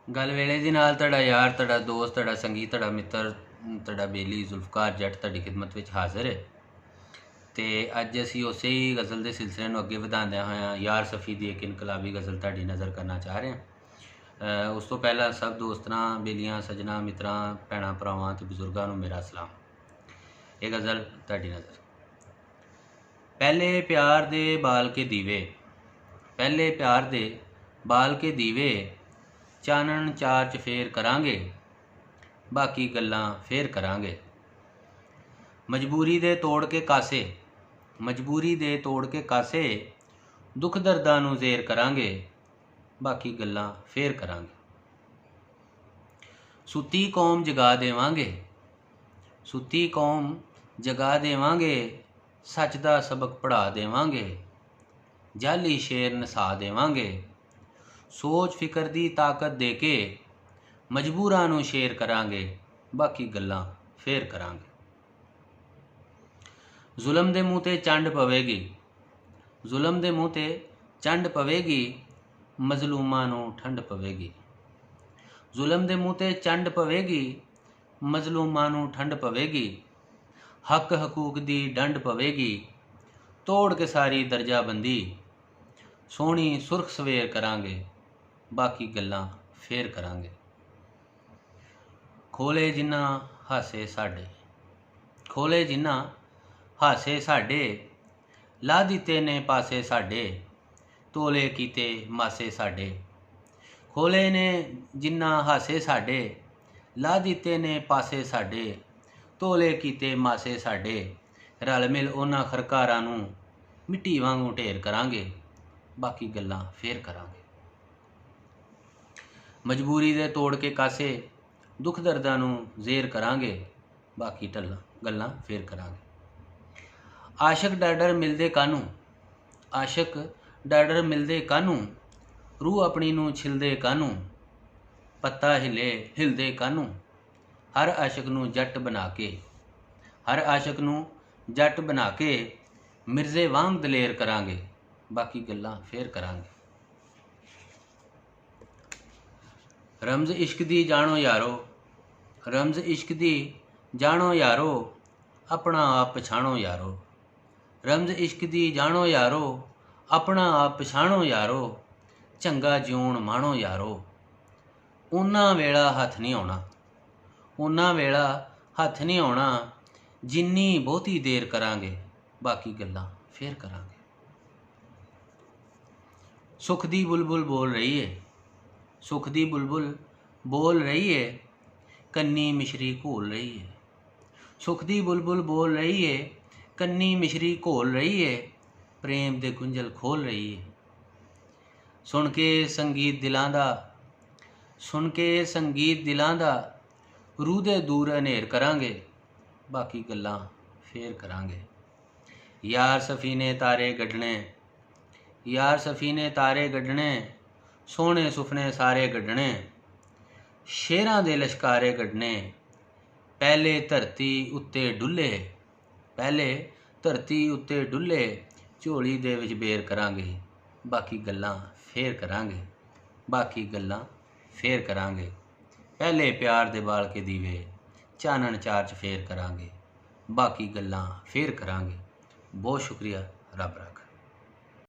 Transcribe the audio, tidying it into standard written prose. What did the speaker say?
गल वेले दी नाल तुहाडा यार, तुहाडा दोस्त, तुहाडा संगी, तुहाडा मित्र, तुहाडा बेली जुल्फकार जट तुहाडी खिदमत विच हाज़र है। तो अज असी उसे ही गज़ल के सिलसिले में अगे वधांदे होए यार सफ़ी की एक इनकलाबी गज़ल तुहाडी नज़र करना चाह रहे हैं। उस तो पहला सब दोस्तां, बेलियां, सज्जनां, मित्रां, भैणां, भरावां ते बजुर्गां नूं मेरा सलाम। ये गज़ल तुहाडी नज़र। पहले प्यार दे बाल के दीवे, पहले प्यार दे बाल के दीवे, चानन चार चफेर करांगे, बाकी गल्लां फेर करांगे। मजबूरी दे तोड़ के कासे, मजबूरी दे तोड़ के कासे, दुख दर्दां नूं ज़ेर करांगे, बाकी गल्लां फेर करांगे। सुती कौम जगा देवांगे, सुती कौम जगा देवांगे, सच दा सबक पढ़ा देवांगे, जाली शेर नसा देवांगे। सोच फिकर दी ताकत दे के, मजबूरां नूं शेर करांगे, बाकी गल्लां फेर करांगे। जुल्म दे मूँह ते चंड पवेगी, जुल्म दे मूँह ते चंड पवेगी, मजलूमां नूं ठंड पवेगी। जुल्म दे मूँह ते चंड पवेगी, मजलूमां नूं ठंड पवेगी। हक हकूक दी डंड पवेगी, तोड़ के सारी दर्जाबंदी, सोहनी सुरख सवेर करांगे, बाकी गल्लां फेर करांगे। खोले जिन्ना हासे साडे, खोले जिन्ना हासे साडे, ला दिते ने पासे साडे, तोले कीते मासे साडे। खोले ने जिन्ना हासे साडे, ला दिते ने पासे साडे, तोले कीते मासे साडे। रल मिल उन्हां खरकारां नूं मिट्टी वांगू ढेर करांगे, बाकी गल्लां फेर करांगे। मजबूरी दे तोड़ के कासे, दुख दर्दां नूं ज़ेर करांगे, बाकी गल्लां फेर करांगे। आशक डर मिलदे कानूं, आशक डर मिलदे कानूं, रूह अपनी नूं छिलदे कानूं, पत्ता हिले हिलदे कानूं। हर आशक नूं जट बना के, हर आशक नूं जट बना के, मिर्जे वांग दलेर करांगे, बाकी गल्लां फेर करांगे। रमज इश्क दी जानो यारो, रमज इश्क दी जानो यारो, अपना आप पछाणो यारो। रमज इश्क दी जानो यारो, अपना आप पछाणो यारो, चंगा जिउण माणो यारो। उन्ना वेला हथ नहीं आउणा, उन्ना वेला हथ नहीं आउणा, जिन्नी बहुती देर करांगे, बाकी गल्लां फेर करांगे। सुख दी बुलबुल बोल रही है, सुख दी बुलबुल बोल रही है, कन्नी मिश्री घोल रही है। सुख दी बुलबुल बोल रही है, कन्नी मिश्री घोल रही है, प्रेम दे गुंजल खोल रही है। सुन के संगीत दिलां दा, सुन के संगीत दिलां दा, रूह दे दूर हनेर करांगे, बाकी गल्लां फेर करांगे। यार सफ़ी ने तारे गड्ढने, यार सफ़ी ने तारे गड्ढने, सोहने सुफने सारे गड्ढने, शेरां दे लश्कारे गड्ढने। पहले धरती उत्ते डुल्ले, पहले धरती उत्ते डुल्ले, झोली दे विच बेर करांगे, बाकी गल्लां फेर करांगे, बाकी गल्लां फेर करांगे। पहले प्यार दे बाल के दीवे, चानन चार चफेर करांगे, बाकी गल्लां फेर करांगे। बहुत शुक्रिया, रब रखा।